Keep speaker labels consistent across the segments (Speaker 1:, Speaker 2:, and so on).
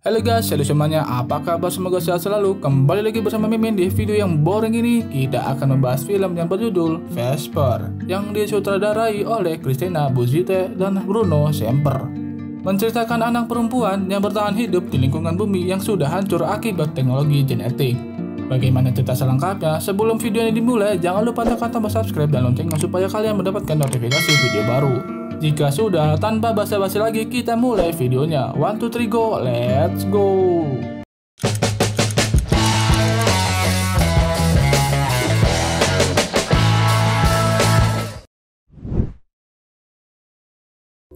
Speaker 1: Halo guys, halo semuanya, apa kabar? Semoga sehat selalu. Kembali lagi bersama Mimin. Di video yang boring ini, kita akan membahas film yang berjudul Vesper, yang disutradarai oleh Christina Buzzite dan Bruno Semper. Menceritakan anak perempuan yang bertahan hidup di lingkungan bumi yang sudah hancur akibat teknologi genetik. Bagaimana cerita selengkapnya? Sebelum video ini dimulai, jangan lupa tekan tombol subscribe dan loncengnya supaya kalian mendapatkan notifikasi video baru. Jika sudah, tanpa basa-basi lagi, kita mulai videonya. 1, 2, 3, go! Let's go!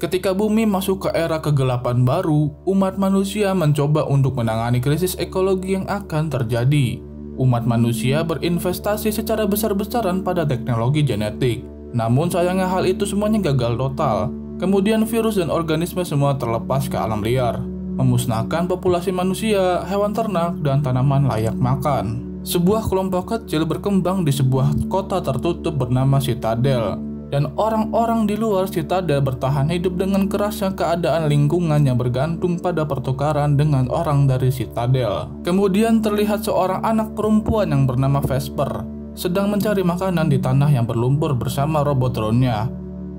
Speaker 1: Ketika bumi masuk ke era kegelapan baru, umat manusia mencoba untuk menangani krisis ekologi yang akan terjadi. Umat manusia berinvestasi secara besar-besaran pada teknologi genetik. Namun sayangnya hal itu semuanya gagal total. Kemudian virus dan organisme semua terlepas ke alam liar, memusnahkan populasi manusia, hewan ternak, dan tanaman layak makan. Sebuah kelompok kecil berkembang di sebuah kota tertutup bernama Citadel, dan orang-orang di luar Citadel bertahan hidup dengan kerasnya keadaan lingkungan yang bergantung pada pertukaran dengan orang dari Citadel. Kemudian terlihat seorang anak perempuan yang bernama Vesper sedang mencari makanan di tanah yang berlumpur bersama robot drone-nya.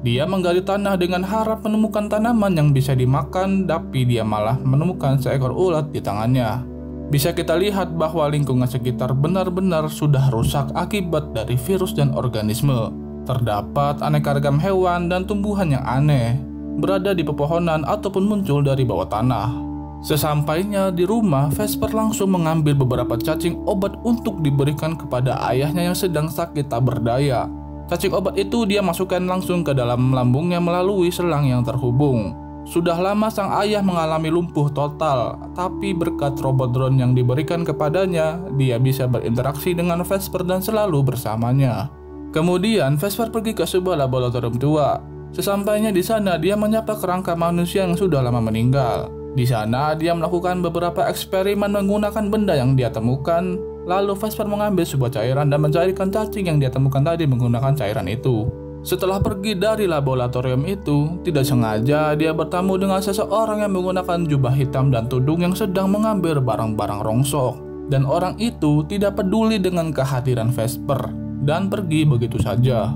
Speaker 1: Dia menggali tanah dengan harap menemukan tanaman yang bisa dimakan, tapi dia malah menemukan seekor ulat di tangannya. Bisa kita lihat bahwa lingkungan sekitar benar-benar sudah rusak akibat dari virus dan organisme. Terdapat aneka ragam hewan dan tumbuhan yang aneh, berada di pepohonan ataupun muncul dari bawah tanah. Sesampainya di rumah, Vesper langsung mengambil beberapa cacing obat untuk diberikan kepada ayahnya yang sedang sakit tak berdaya. Cacing obat itu dia masukkan langsung ke dalam lambungnya melalui selang yang terhubung. Sudah lama sang ayah mengalami lumpuh total, tapi berkat robot drone yang diberikan kepadanya, dia bisa berinteraksi dengan Vesper dan selalu bersamanya. Kemudian Vesper pergi ke sebuah laboratorium tua. Sesampainya di sana, dia menyapa kerangka manusia yang sudah lama meninggal. Di sana, dia melakukan beberapa eksperimen menggunakan benda yang dia temukan. Lalu Vesper mengambil sebuah cairan dan mencairkan cacing yang dia temukan tadi menggunakan cairan itu. Setelah pergi dari laboratorium itu, tidak sengaja dia bertemu dengan seseorang yang menggunakan jubah hitam dan tudung yang sedang mengambil barang-barang rongsok. Dan orang itu tidak peduli dengan kehadiran Vesper dan pergi begitu saja.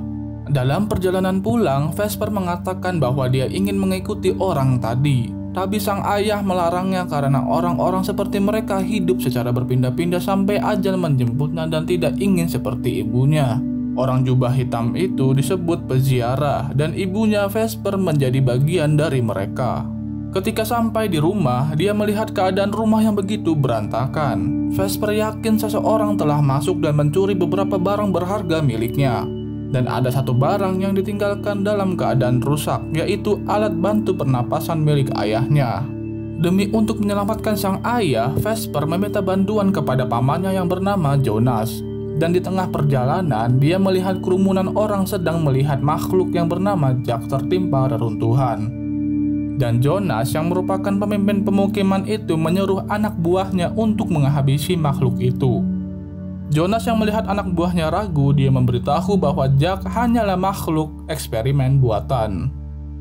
Speaker 1: Dalam perjalanan pulang, Vesper mengatakan bahwa dia ingin mengikuti orang tadi. Tapi sang ayah melarangnya karena orang-orang seperti mereka hidup secara berpindah-pindah sampai ajal menjemputnya dan tidak ingin seperti ibunya. Orang jubah hitam itu disebut peziarah dan ibunya Vesper menjadi bagian dari mereka. Ketika sampai di rumah, dia melihat keadaan rumah yang begitu berantakan. Vesper yakin seseorang telah masuk dan mencuri beberapa barang berharga miliknya. Dan ada satu barang yang ditinggalkan dalam keadaan rusak, yaitu alat bantu pernapasan milik ayahnya. Demi untuk menyelamatkan sang ayah, Vesper meminta bantuan kepada pamannya yang bernama Jonas. Dan di tengah perjalanan, dia melihat kerumunan orang sedang melihat makhluk yang bernama Jack tertimpa reruntuhan. Dan Jonas yang merupakan pemimpin pemukiman itu menyuruh anak buahnya untuk menghabisi makhluk itu. Jonas yang melihat anak buahnya ragu, dia memberitahu bahwa Jack hanyalah makhluk eksperimen buatan.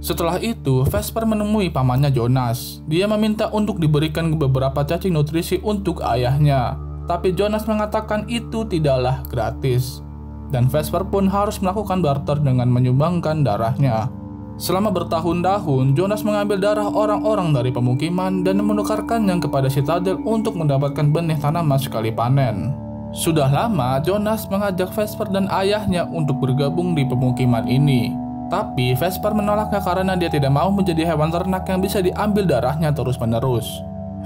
Speaker 1: Setelah itu, Vesper menemui pamannya Jonas. Dia meminta untuk diberikan beberapa cacing nutrisi untuk ayahnya. Tapi Jonas mengatakan itu tidaklah gratis. Dan Vesper pun harus melakukan barter dengan menyumbangkan darahnya. Selama bertahun-tahun, Jonas mengambil darah orang-orang dari pemukiman dan menukarkannya kepada Citadel untuk mendapatkan benih tanaman sekali panen. Sudah lama Jonas mengajak Vesper dan ayahnya untuk bergabung di pemukiman ini. Tapi Vesper menolaknya karena dia tidak mau menjadi hewan ternak yang bisa diambil darahnya terus-menerus.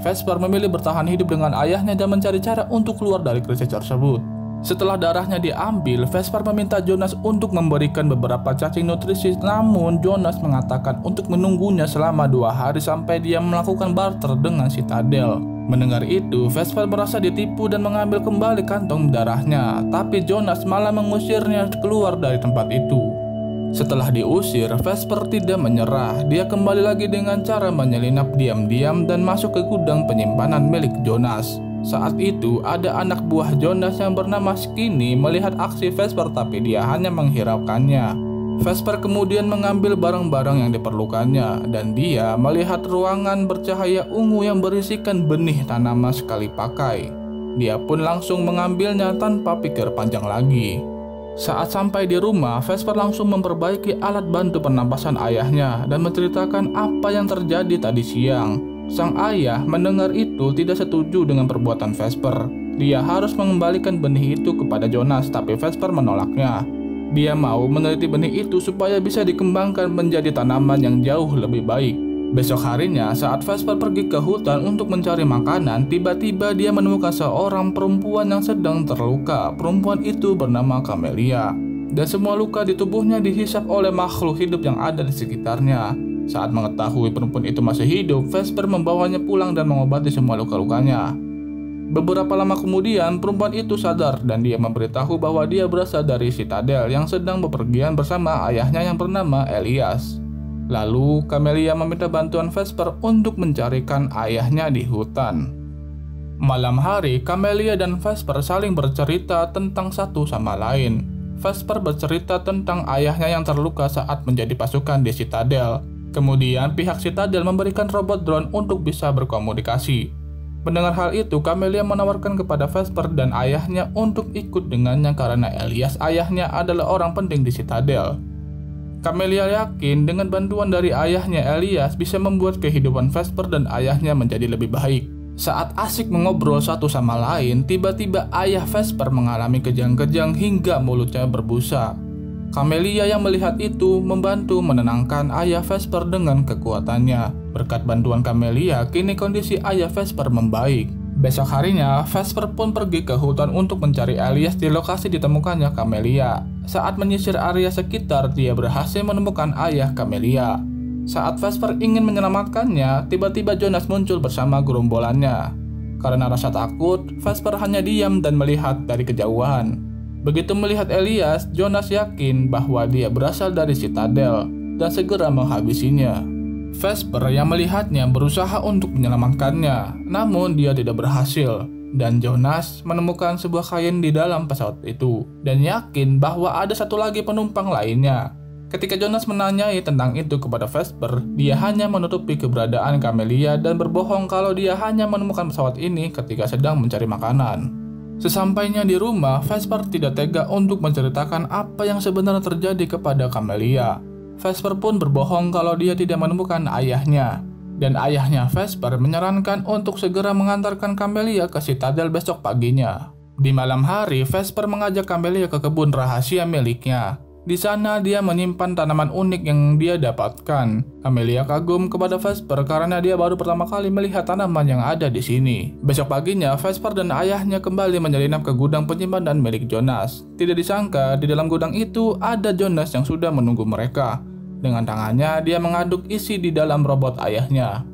Speaker 1: Vesper memilih bertahan hidup dengan ayahnya dan mencari cara untuk keluar dari krisis tersebut. Setelah darahnya diambil, Vesper meminta Jonas untuk memberikan beberapa cacing nutrisi, namun Jonas mengatakan untuk menunggunya selama 2 hari sampai dia melakukan barter dengan Citadel. Mendengar itu, Vesper merasa ditipu dan mengambil kembali kantong darahnya, tapi Jonas malah mengusirnya keluar dari tempat itu. Setelah diusir, Vesper tidak menyerah. Dia kembali lagi dengan cara menyelinap diam-diam dan masuk ke gudang penyimpanan milik Jonas. Saat itu, ada anak buah Jonas yang bernama Skinny melihat aksi Vesper, tapi dia hanya menghiraukannya. Vesper kemudian mengambil barang-barang yang diperlukannya dan dia melihat ruangan bercahaya ungu yang berisikan benih tanaman sekali pakai. Dia pun langsung mengambilnya tanpa pikir panjang lagi. Saat sampai di rumah, Vesper langsung memperbaiki alat bantu pernapasan ayahnya dan menceritakan apa yang terjadi tadi siang. Sang ayah mendengar itu tidak setuju dengan perbuatan Vesper. Dia harus mengembalikan benih itu kepada Jonas, tapi Vesper menolaknya. Dia mau meneliti benih itu supaya bisa dikembangkan menjadi tanaman yang jauh lebih baik. Besok harinya, saat Vesper pergi ke hutan untuk mencari makanan, tiba-tiba dia menemukan seorang perempuan yang sedang terluka. Perempuan itu bernama Camelia, dan semua luka di tubuhnya dihisap oleh makhluk hidup yang ada di sekitarnya. Saat mengetahui perempuan itu masih hidup, Vesper membawanya pulang dan mengobati semua luka-lukanya. Beberapa lama kemudian, perempuan itu sadar dan dia memberitahu bahwa dia berasal dari Citadel yang sedang bepergian bersama ayahnya yang bernama Elias. Lalu, Camelia meminta bantuan Vesper untuk mencarikan ayahnya di hutan. Malam hari, Camelia dan Vesper saling bercerita tentang satu sama lain. Vesper bercerita tentang ayahnya yang terluka saat menjadi pasukan di Citadel. Kemudian pihak Citadel memberikan robot drone untuk bisa berkomunikasi. Mendengar hal itu, Camelia menawarkan kepada Vesper dan ayahnya untuk ikut dengannya karena Elias ayahnya adalah orang penting di Citadel. Camelia yakin dengan bantuan dari ayahnya Elias bisa membuat kehidupan Vesper dan ayahnya menjadi lebih baik. Saat asik mengobrol satu sama lain, tiba-tiba ayah Vesper mengalami kejang-kejang hingga mulutnya berbusa. Camelia yang melihat itu membantu menenangkan ayah Vesper dengan kekuatannya. Berkat bantuan Camelia, kini kondisi ayah Vesper membaik. Besok harinya, Vesper pun pergi ke hutan untuk mencari Elias di lokasi ditemukannya Camelia. Saat menyisir area sekitar, dia berhasil menemukan ayah Camelia. Saat Vesper ingin menyelamatkannya, tiba-tiba Jonas muncul bersama gerombolannya. Karena rasa takut, Vesper hanya diam dan melihat dari kejauhan. Begitu melihat Elias, Jonas yakin bahwa dia berasal dari Citadel dan segera menghabisinya. Vesper yang melihatnya berusaha untuk menyelamatkannya, namun dia tidak berhasil. Dan Jonas menemukan sebuah kain di dalam pesawat itu dan yakin bahwa ada satu lagi penumpang lainnya. Ketika Jonas menanyai tentang itu kepada Vesper, dia hanya menutupi keberadaan Camelia dan berbohong kalau dia hanya menemukan pesawat ini ketika sedang mencari makanan. Sesampainya di rumah, Vesper tidak tega untuk menceritakan apa yang sebenarnya terjadi kepada Camelia. Vesper pun berbohong kalau dia tidak menemukan ayahnya. Dan ayahnya Vesper menyarankan untuk segera mengantarkan Camelia ke Citadel besok paginya. Di malam hari, Vesper mengajak Camelia ke kebun rahasia miliknya. Di sana dia menyimpan tanaman unik yang dia dapatkan. Camelia kagum kepada Vesper karena dia baru pertama kali melihat tanaman yang ada di sini. Besok paginya, Vesper dan ayahnya kembali menyelinap ke gudang penyimpanan milik Jonas. Tidak disangka, di dalam gudang itu ada Jonas yang sudah menunggu mereka. Dengan tangannya, dia mengaduk isi di dalam robot ayahnya.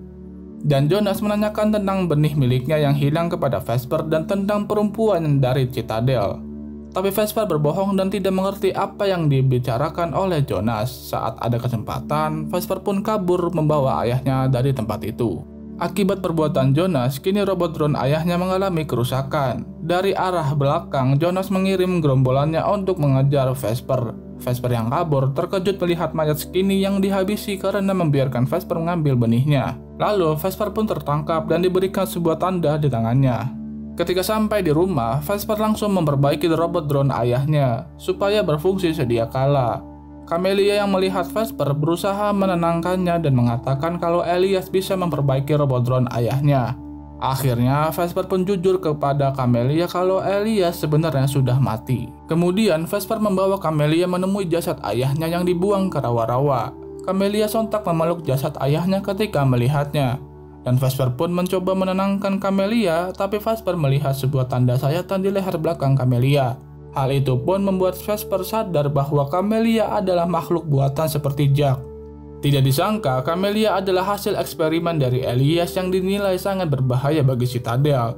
Speaker 1: Dan Jonas menanyakan tentang benih miliknya yang hilang kepada Vesper dan tentang perempuan dari Citadel. Tapi Vesper berbohong dan tidak mengerti apa yang dibicarakan oleh Jonas. Saat ada kesempatan, Vesper pun kabur membawa ayahnya dari tempat itu. Akibat perbuatan Jonas, kini robot drone ayahnya mengalami kerusakan. Dari arah belakang, Jonas mengirim gerombolannya untuk mengejar Vesper. Vesper yang kabur terkejut melihat mayat Skinny yang dihabisi karena membiarkan Vesper mengambil benihnya. Lalu, Vesper pun tertangkap dan diberikan sebuah tanda di tangannya. Ketika sampai di rumah, Vesper langsung memperbaiki robot drone ayahnya supaya berfungsi sedia kala. Camelia yang melihat Vesper berusaha menenangkannya dan mengatakan kalau Elias bisa memperbaiki robot drone ayahnya. Akhirnya, Vesper pun jujur kepada Camelia kalau Elias sebenarnya sudah mati. Kemudian, Vesper membawa Camelia menemui jasad ayahnya yang dibuang ke rawa-rawa. Camelia sontak memeluk jasad ayahnya ketika melihatnya. Dan Vesper pun mencoba menenangkan Camelia, tapi Vesper melihat sebuah tanda sayatan di leher belakang Camelia. Hal itu pun membuat Vesper sadar bahwa Camelia adalah makhluk buatan seperti Jack. Tidak disangka, Camelia adalah hasil eksperimen dari Elias yang dinilai sangat berbahaya bagi Citadel.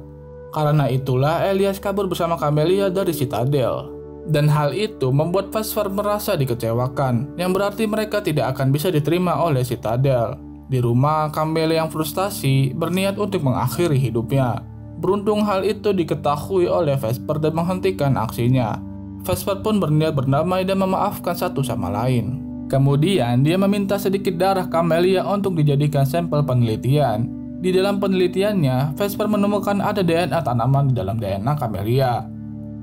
Speaker 1: Karena itulah Elias kabur bersama Camelia dari Citadel. Dan hal itu membuat Vesper merasa dikecewakan, yang berarti mereka tidak akan bisa diterima oleh Citadel. Di rumah, Camelia yang frustasi berniat untuk mengakhiri hidupnya. Beruntung hal itu diketahui oleh Vesper dan menghentikan aksinya. Vesper pun berniat berdamai dan memaafkan satu sama lain. Kemudian dia meminta sedikit darah Camelia untuk dijadikan sampel penelitian. Di dalam penelitiannya, Vesper menemukan ada DNA tanaman di dalam DNA Camelia.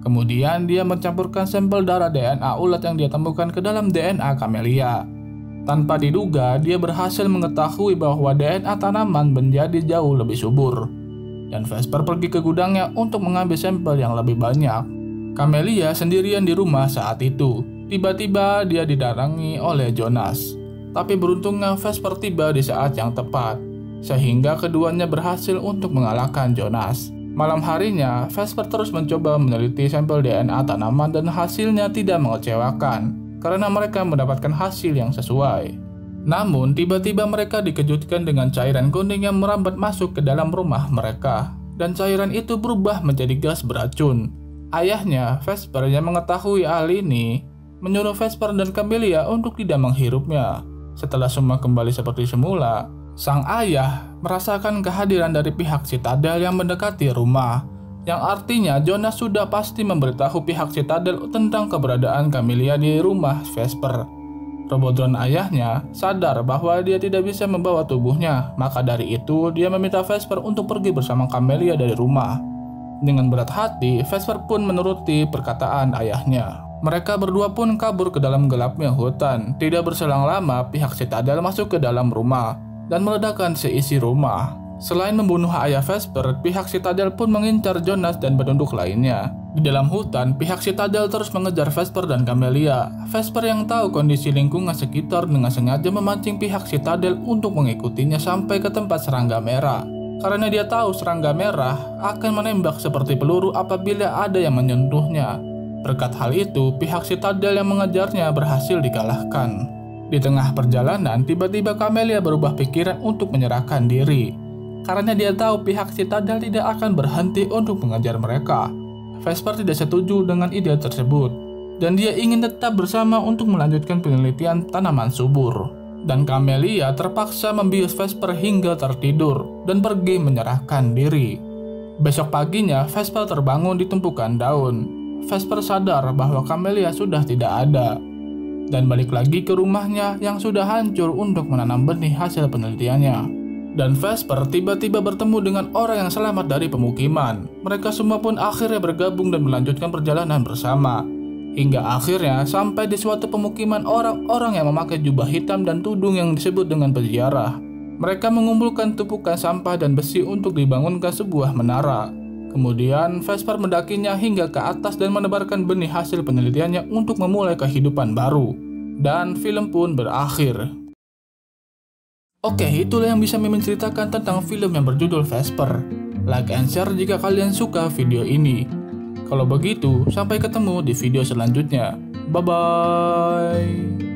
Speaker 1: Kemudian dia mencampurkan sampel darah DNA ulat yang dia temukan ke dalam DNA Camelia. Tanpa diduga, dia berhasil mengetahui bahwa DNA tanaman menjadi jauh lebih subur. Dan Vesper pergi ke gudangnya untuk mengambil sampel yang lebih banyak. Camelia sendirian di rumah saat itu. Tiba-tiba dia didatangi oleh Jonas. Tapi beruntungnya Vesper tiba di saat yang tepat, sehingga keduanya berhasil untuk mengalahkan Jonas. Malam harinya, Vesper terus mencoba meneliti sampel DNA tanaman dan hasilnya tidak mengecewakan, karena mereka mendapatkan hasil yang sesuai. Namun, tiba-tiba mereka dikejutkan dengan cairan kuning yang merambat masuk ke dalam rumah mereka, dan cairan itu berubah menjadi gas beracun. Ayahnya, Vesper, yang mengetahui hal ini, menyuruh Vesper dan Camelia untuk tidak menghirupnya. Setelah semua kembali seperti semula, sang ayah merasakan kehadiran dari pihak Citadel yang mendekati rumah, yang artinya Jonas sudah pasti memberitahu pihak Citadel tentang keberadaan Camelia di rumah Vesper. Robotron ayahnya sadar bahwa dia tidak bisa membawa tubuhnya, maka dari itu dia meminta Vesper untuk pergi bersama Camelia dari rumah. Dengan berat hati, Vesper pun menuruti perkataan ayahnya. Mereka berdua pun kabur ke dalam gelapnya hutan. Tidak berselang lama, pihak Citadel masuk ke dalam rumah dan meledakkan seisi rumah. Selain membunuh ayah Vesper, pihak Citadel pun mengincar Jonas dan penduduk lainnya. Di dalam hutan, pihak Citadel terus mengejar Vesper dan Camelia. Vesper yang tahu kondisi lingkungan sekitar dengan sengaja memancing pihak Citadel untuk mengikutinya sampai ke tempat serangga merah. Karena dia tahu serangga merah akan menembak seperti peluru apabila ada yang menyentuhnya. Berkat hal itu, pihak Citadel yang mengejarnya berhasil dikalahkan. Di tengah perjalanan, tiba-tiba Camelia berubah pikiran untuk menyerahkan diri. Karena dia tahu pihak Citadel tidak akan berhenti untuk mengejar mereka. Vesper tidak setuju dengan ide tersebut, dan dia ingin tetap bersama untuk melanjutkan penelitian tanaman subur. Dan Camelia terpaksa membius Vesper hingga tertidur dan pergi menyerahkan diri. Besok paginya, Vesper terbangun di tumpukan daun. Vesper sadar bahwa Camelia sudah tidak ada, dan balik lagi ke rumahnya yang sudah hancur untuk menanam benih hasil penelitiannya. Dan Vesper tiba-tiba bertemu dengan orang yang selamat dari pemukiman. Mereka semua pun akhirnya bergabung dan melanjutkan perjalanan bersama. Hingga akhirnya sampai di suatu pemukiman orang-orang yang memakai jubah hitam dan tudung yang disebut dengan peziarah. Mereka mengumpulkan tumpukan sampah dan besi untuk dibangunkan sebuah menara. Kemudian Vesper mendakinya hingga ke atas dan menebarkan benih hasil penelitiannya untuk memulai kehidupan baru. Dan film pun berakhir. Oke, itulah yang bisa Mimin ceritakan tentang film yang berjudul Vesper. Like and share jika kalian suka video ini. Kalau begitu, sampai ketemu di video selanjutnya. Bye-bye.